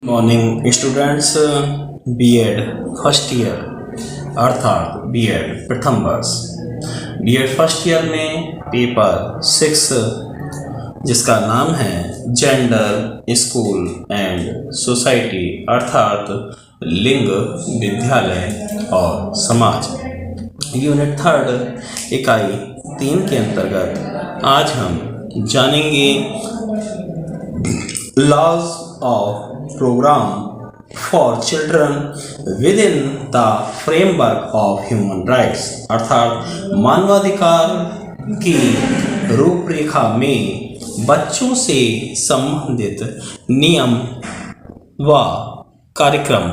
Morning students. BEd first year अर्थात BEd प्रथम वर्ष बीएड फर्स्ट ईयर में पेपर 6 जिसका नाम है जेंडर स्कूल एंड सोसाइटी अर्थात लिंग विद्यालय और समाज यूनिट 3 इकाई 3 के अंतर्गत आज हम जानेंगे laws of programme for children within the framework of human rights अर्थात मानवाधिकार की रूपरेखा में बच्चों से संबंधित नियम व कार्यक्रम।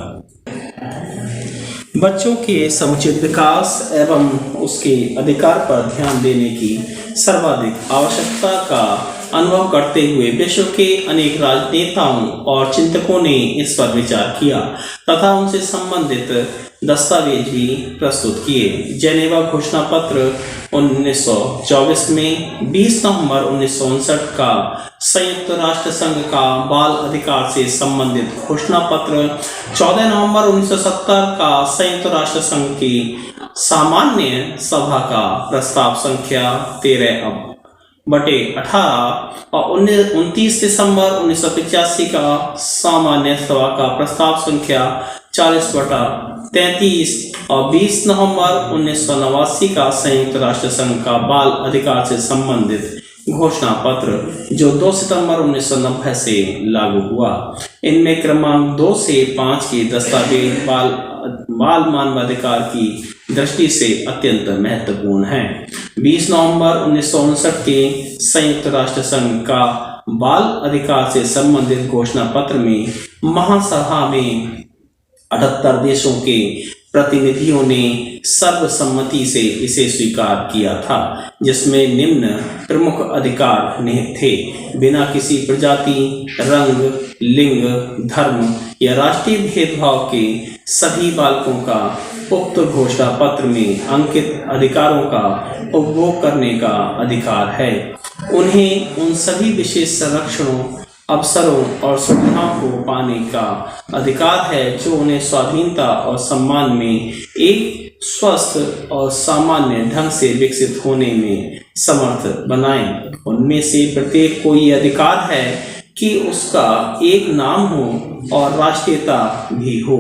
बच्चों के समुचित विकास एवं उसके अधिकार पर ध्यान देने की सर्वाधिक आवश्यकता का अनुभव करते हुए विश्व के अनेक राजनेताओं और चिंतकों ने इस पर विचार किया तथा उनसे संबंधित दस्तावेज भी प्रस्तुत किए। जेनेवा घोषणा पत्र 1924 में 20 नवंबर 1959 का संयुक्त राष्ट्र संघ का बाल अधिकार से संबंधित घोषणा पत्र 14 नवंबर 1970 का संयुक्त राष्ट्र संघ की सामान्य सभा का प्रस्ताव संख्या 13/18 और 29 दिसंबर 1985 का सामान्य सभा का प्रस्ताव संख्या 40/33 और 20 नवंबर 1989 का संयुक्त राष्ट्र संघ का बाल अधिकार से संबंधित घोषणा पत्र जो 2 सितंबर 1990 से लागू हुआ। इनमें क्रमांक 2 से 5 के दस्तावेज बाल मानवाधिकार की दृष्टि से अत्यंत महत्वपूर्ण है। 20 नवंबर 1959 के संयुक्त राष्ट्र संघ का बाल अधिकार से संबंधित घोषणा पत्र में महासभा में 78 देशों के प्रतिनिधियों ने सर्वसम्मति से इसे स्वीकार किया था, जिसमें निम्न प्रमुख अधिकार निहित थे। बिना किसी प्रजाति, रंग, लिंग, धर्म या राष्ट्रीय भेदभाव के सभी बालकों का उक्त घोषणा पत्र में अंकित अधिकारों का उपभोग करने का अधिकार है। उन्हें उन सभी विशेष संरक्षणों, अवसरों और सुविधाओं को पाने का अधिकार है जो उन्हें स्वाधीनता और सम्मान में एक स्वस्थ और सामान्य ढंग से विकसित होने में समर्थ बनाएं। उनमें से प्रत्येक को ये अधिकार है कि उसका एक नाम हो और राष्ट्रीयता भी हो।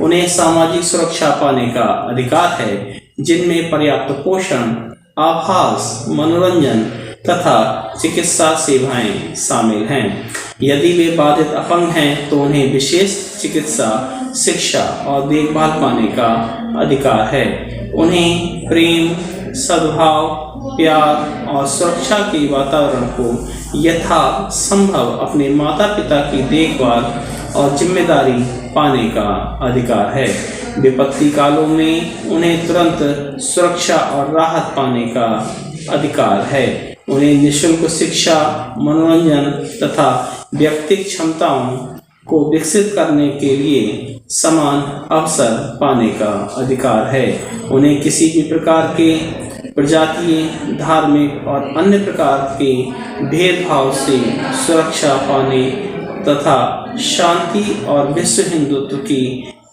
उन्हें सामाजिक सुरक्षा पाने का अधिकार है, जिनमें पर्याप्त पोषण, आवास, मनोरंजन तथा चिकित्सा सेवाएं शामिल हैं। यदि वे बाधित अपंग हैं तो उन्हें विशेष चिकित्सा, शिक्षा और देखभाल पाने का अधिकार है। उन्हें प्रेम, सद्भाव, प्यार और सुरक्षा के वातावरण को यथा संभव अपने माता पिता की देखभाल और जिम्मेदारी पाने का अधिकार है। विपत्ति कालों में उन्हें तुरंत सुरक्षा और राहत पाने का अधिकार है। उन्हें निःशुल्क शिक्षा, मनोरंजन तथा व्यक्तिगत क्षमताओं को विकसित करने के लिए समान अवसर पाने का अधिकार है। उन्हें किसी भी प्रकार के प्रजातीय, धार्मिक और अन्य प्रकार के भेदभाव से सुरक्षा पाने तथा शांति और विश्व हिंदुत्व की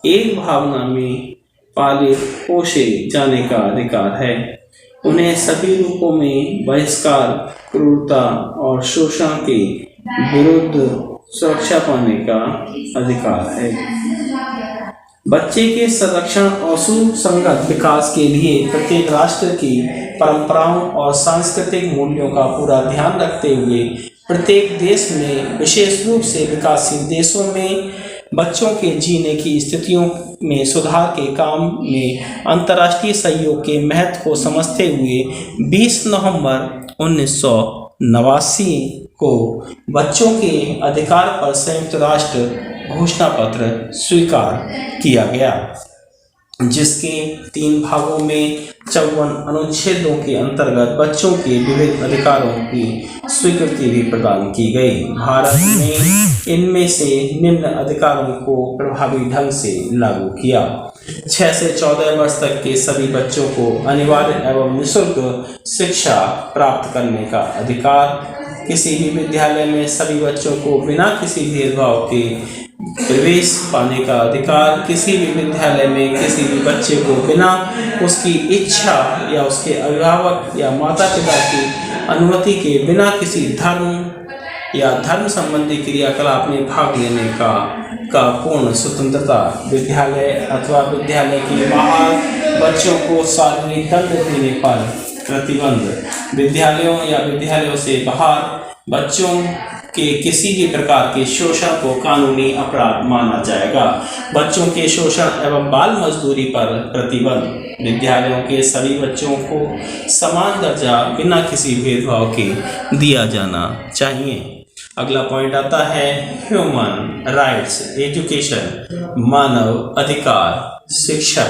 एक भावना में पाले पोसे जाने का अधिकार है। उन्हें सभी रूपों में बहिष्कार, क्रूरता और शोषण के विरुद्ध सुरक्षा पाने का अधिकार है। बच्चे के संरक्षण और सुसंगत विकास के लिए प्रत्येक राष्ट्र की परंपराओं और सांस्कृतिक मूल्यों का पूरा ध्यान रखते हुए प्रत्येक देश में, विशेष रूप से विकासशील देशों में, बच्चों के जीने की स्थितियों में सुधार के काम में अंतर्राष्ट्रीय सहयोग के महत्व को समझते हुए 20 नवंबर 1989 को बच्चों के अधिकार पर संयुक्त राष्ट्र घोषणा पत्र स्वीकार किया गया, जिसके 3 भागों में 54 अनुच्छेदों के अंतर्गत बच्चों के विविध अधिकारों की स्वीकृति भी प्रदान की गई। भारत ने इनमें से निम्न अधिकारों को प्रभावी ढंग से लागू किया। 6 से 14 वर्ष तक के सभी बच्चों को अनिवार्य एवं निःशुल्क शिक्षा प्राप्त करने का अधिकार, किसी भी विद्यालय में सभी बच्चों को बिना किसी भेदभाव के प्रवेश पाने का अधिकार, किसी भी विद्यालय में किसी भी बच्चे को बिना उसकी इच्छा या उसके अभिभावक या माता पिता की अनुमति के बिना किसी धर्म या धर्म संबंधी क्रियाकलाप में भाग लेने का पूर्ण स्वतंत्रता। विद्यालय अथवा विद्यालय के बाहर बच्चों को शारीरिक दंड देने पर प्रतिबंध। विद्यालयों या विद्यालयों से बाहर बच्चों के किसी भी प्रकार के शोषण को कानूनी अपराध माना जाएगा। बच्चों के शोषण एवं बाल मजदूरी पर प्रतिबंध। विद्यालयों के सभी बच्चों को समान दर्जा बिना किसी भेदभाव के दिया जाना चाहिए। अगला पॉइंट आता है ह्यूमन राइट्स एजुकेशन, मानव अधिकार शिक्षा।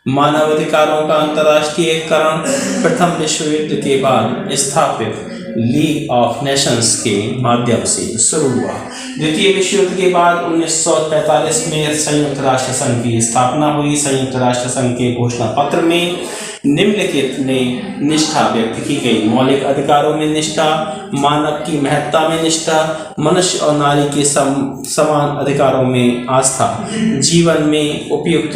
मानव अधिकारों का अंतर्राष्ट्रीयकरण प्रथम विश्व युद्ध के बाद स्थापित लीग ऑफ नेशंस के माध्यम से शुरू हुआ। द्वितीय विश्व युद्ध के बाद 1945 में संयुक्त राष्ट्र संघ की स्थापना हुई। संयुक्त राष्ट्र संघ के घोषणा पत्र में निम्नलिखित ने निष्ठा व्यक्त की गई: मौलिक अधिकारों में निष्ठा, मानव की महत्ता में निष्ठा, मनुष्य और नारी के समान अधिकारों में आस्था, जीवन में उपयुक्त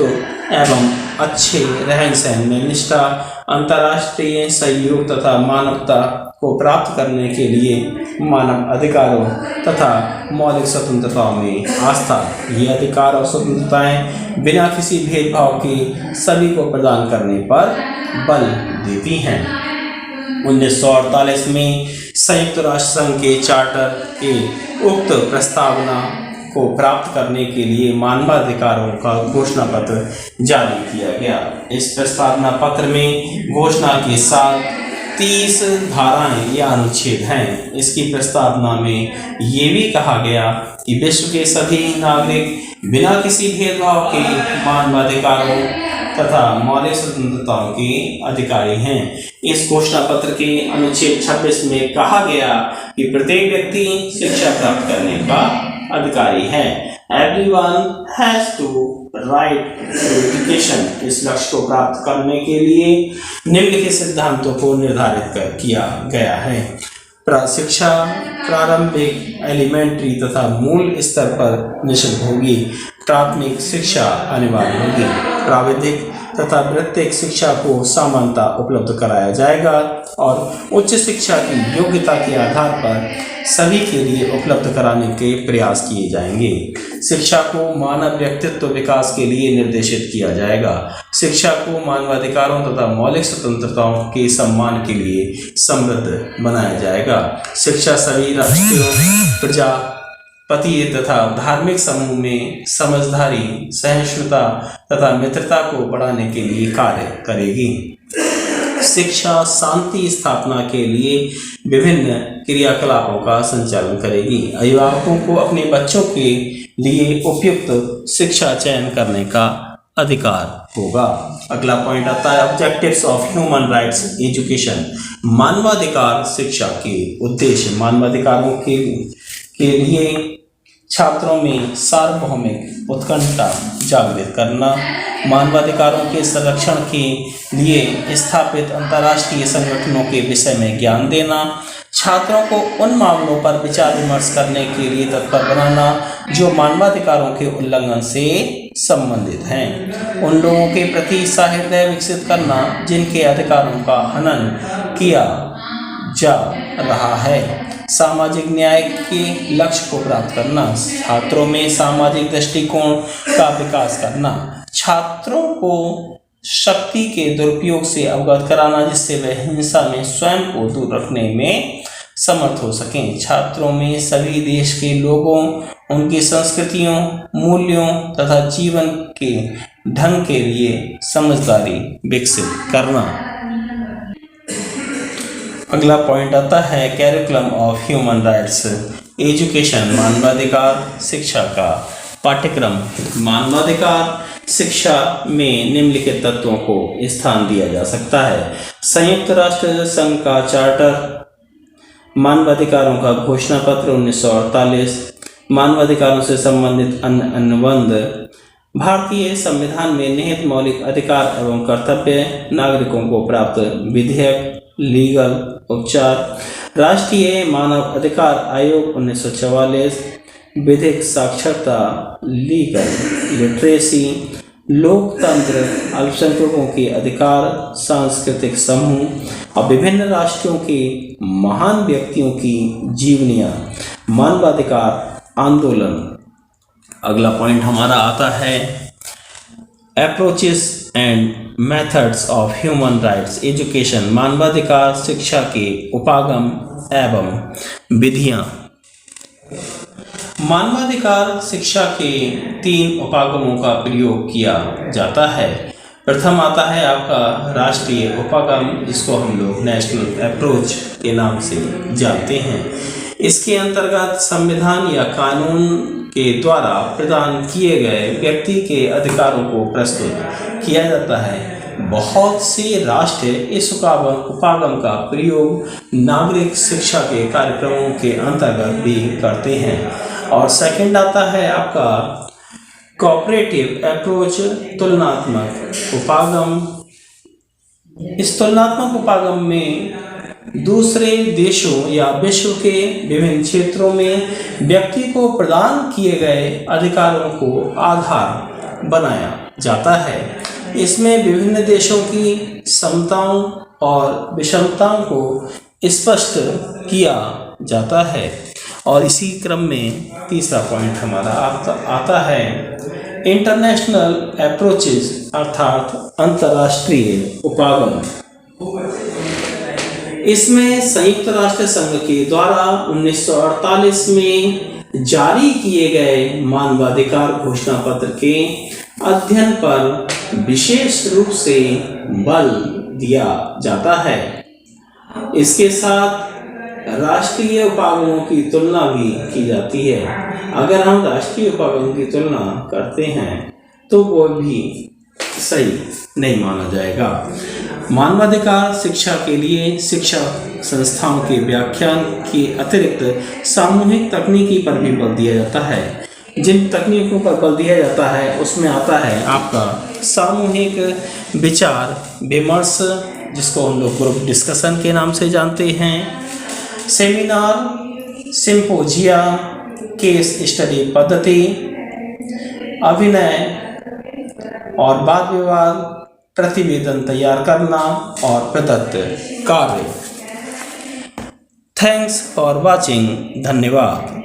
एवं अच्छे रहन सहन में निष्ठा, अंतर्राष्ट्रीय सहयोग तथा मानवता को प्राप्त करने के लिए मानव अधिकारों तथा मौलिक स्वतंत्रताओं में आस्था। ये अधिकार और स्वतंत्रताएं बिना किसी भेदभाव के सभी को प्रदान करने पर बल देती हैं। 1948 में संयुक्त राष्ट्र संघ के चार्टर के उक्त प्रस्तावना को प्राप्त करने के लिए मानवाधिकारों का घोषणा पत्र जारी किया गया। इस प्रस्तावना पत्र में घोषणा के साथ 30 धाराएं या अनुच्छेद हैं। इसकी प्रस्तावना में ये भी कहा गया कि विश्व के सभी नागरिक बिना किसी भेदभाव के मानवाधिकारों तथा मौलिक स्वतंत्रताओं के अधिकारी हैं। इस घोषणा पत्र के अनुच्छेद 26 में कहा गया कि प्रत्येक व्यक्ति शिक्षा प्राप्त करने का अधिकारी है। Everyone has to right to education। इस लक्ष्य को प्राप्त करने के लिए निम्नलिखित सिद्धांतों को निर्धारित किया गया है: शिक्षा प्रारंभिक एलिमेंट्री तथा मूल स्तर पर निःशुल्क होगी। प्राथमिक शिक्षा अनिवार्य होगी। प्राविधिक तथा वृत्तिक शिक्षा को समानता उपलब्ध कराया जाएगा और उच्च शिक्षा की योग्यता के आधार पर सभी के लिए उपलब्ध कराने के प्रयास किए जाएंगे। शिक्षा को मानव व्यक्तित्व विकास के लिए निर्देशित किया जाएगा। शिक्षा को मानवाधिकारों तथा मौलिक स्वतंत्रताओं के सम्मान के लिए समृद्ध बनाया जाएगा। शिक्षा सभी राष्ट्रीय प्रजापति तथा धार्मिक समूह में समझदारी, सहिष्णुता तथा मित्रता को बढ़ाने के लिए कार्य करेगी। शिक्षा शांति स्थापना के लिए विभिन्न क्रियाकलापों का संचालन करेगी। अभिभावकों को अपने बच्चों के लिए उपयुक्त शिक्षा चयन करने का अधिकार होगा। अगला पॉइंट आता है objectives of human rights education, मानवाधिकार शिक्षा के उद्देश्य। मानवाधिकारों के लिए छात्रों में सार्वभौमिक उत्कंठा जागृत करना, मानवाधिकारों के संरक्षण के लिए स्थापित अंतर्राष्ट्रीय संगठनों के विषय में ज्ञान देना, छात्रों को उन मामलों पर विचार विमर्श करने के लिए तत्पर बनाना जो मानवाधिकारों के उल्लंघन से संबंधित हैं, उन लोगों के प्रति सहृदय विकसित करना जिनके अधिकारों का हनन किया जा रहा है, सामाजिक न्याय के लक्ष्य को प्राप्त करना, छात्रों में सामाजिक दृष्टिकोण का विकास करना, छात्रों को शक्ति के दुरुपयोग से अवगत कराना जिससे वे हिंसा में स्वयं को दूर रखने में समर्थ हो सकें, छात्रों में सभी देश के लोगों, उनकी संस्कृतियों, मूल्यों तथा जीवन के ढंग के लिए समझदारी विकसित करना। अगला पॉइंट आता है curriculum of human rights education, मानवाधिकार शिक्षा का पाठ्यक्रम। मानवाधिकार शिक्षा में निम्नलिखित तत्वों को स्थान दिया जा सकता है: संयुक्त राष्ट्र संघ का चार्टर, मानवाधिकारों का घोषणा पत्र 1948, मानवाधिकारों से संबंधित अन्य अनुबंध, भारतीय संविधान में निहित मौलिक अधिकार एवं कर्तव्य, नागरिकों को प्राप्त विधेयक लीगल उपचार, राष्ट्रीय मानव अधिकार आयोग 1944, विधिक साक्षरता, लीगल लिटरेसी, लोकतंत्र, अल्पसंख्यकों के अधिकार, सांस्कृतिक समूह और विभिन्न राष्ट्रों के महान व्यक्तियों की जीवनियाँ, मानवाधिकार आंदोलन। अगला पॉइंट हमारा आता है approaches and methods of human rights education, मानवाधिकार शिक्षा के उपागम एवं विधियाँ। मानवाधिकार शिक्षा के 3 उपागमों का प्रयोग किया जाता है। प्रथम आता है आपका राष्ट्रीय उपागम, जिसको हम लोग नेशनल अप्रोच के नाम से जानते हैं। इसके अंतर्गत संविधान या कानून के द्वारा प्रदान किए गए व्यक्ति के अधिकारों को प्रस्तुत किया जाता है। बहुत से राष्ट्र इस उपागम का प्रयोग नागरिक शिक्षा के कार्यक्रमों के अंतर्गत भी करते हैं। और सेकंड आता है आपका कोऑपरेटिव अप्रोच, तुलनात्मक उपागम। इस तुलनात्मक उपागम में दूसरे देशों या विश्व के विभिन्न क्षेत्रों में व्यक्ति को प्रदान किए गए अधिकारों को आधार बनाया जाता है। इसमें विभिन्न देशों की समताओं और विषमताओं को स्पष्ट किया जाता है। और इसी क्रम में तीसरा पॉइंट हमारा आता है इंटरनेशनल अप्रोचेस, अर्थात अंतर्राष्ट्रीय उपागम। इसमें संयुक्त राष्ट्र संघ के द्वारा 1948 में जारी किए गए मानवाधिकार घोषणा पत्र के अध्ययन पर विशेष रूप से बल दिया जाता है। इसके साथ राष्ट्रीय उपागमों की तुलना भी की जाती है। अगर हम राष्ट्रीय उपागम की तुलना करते हैं तो वो भी सही नहीं माना जाएगा। मानवाधिकार शिक्षा के लिए शिक्षा संस्थाओं के व्याख्यान के अतिरिक्त सामूहिक तकनीकी पर भी बल दिया जाता है। जिन तकनीकों पर बल दिया जाता है उसमें आता है आपका सामूहिक विचार विमर्श, जिसको हम लोग ग्रुप डिस्कशन के नाम से जानते हैं, सेमिनार, सिम्पोजिया, केस स्टडी पद्धति, अभिनय और वाद विवाद, प्रतिवेदन तैयार करना और प्रदत्त कार्य। Thanks for watching. धन्यवाद।